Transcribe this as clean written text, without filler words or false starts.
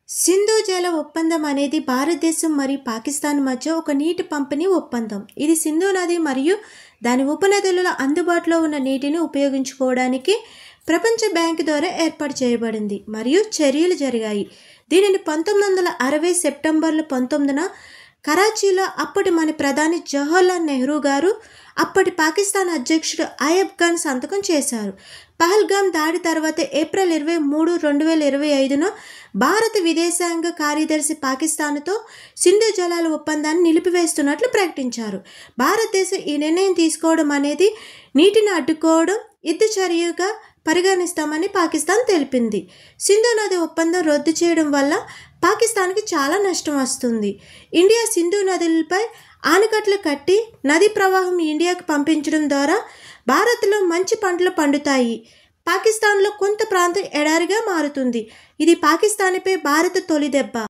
సింధు జల ఒప్పందం అనేది భారతదేశం మరియు పాకిస్తాన్ మధ్య ఒక నీటి పంపిణీ ఒప్పందం. ఇది సింధు నది మరియు దాని ఉపనదులలో అందుబాటులో ఉన్న నీటిని ఉపయోగించుకోవడానికి ప్రపంచ బ్యాంక్ ద్వారా ఏర్పాటు చేయబడింది మరియు చర్యలు జరిగాయి. దీనిని 1960 సెప్టెంబర్ 19న కరాచీలో అప్పటి మన ప్రధాని జవహర్లాల్ నెహ్రూ గారు, అప్పటి పాకిస్తాన్ అధ్యక్షుడు అయూబ్ ఖాన్ సంతకం చేశారు. పహల్గామ్ దాడి తర్వాత ఏప్రిల్ 23, 2025న భారత విదేశాంగ కార్యదర్శి పాకిస్తాన్తో సింధు జలాల ఒప్పందాన్ని నిలిపివేస్తున్నట్లు ప్రకటించారు. భారతదేశం ఈ నిర్ణయం తీసుకోవడం అనేది నీటిని అడ్డుకోవడం, యుద్ధ చర్యగా పరిగణిస్తామని పాకిస్తాన్ తెలిపింది. సింధు నది ఒప్పందం రద్దు చేయడం వల్ల పాకిస్తాన్కి చాలా నష్టం వస్తుంది. ఇండియా సింధు నదులపై ఆనకట్టలు కట్టి నదీ ప్రవాహం ఇండియాకు పంపించడం ద్వారా భారత్లో మంచి పంటలు పండుతాయి. పాకిస్తాన్లో కొంత ప్రాంతం ఎడారిగా మారుతుంది. ఇది పాకిస్తాన్పై భారత తొలి దెబ్బ.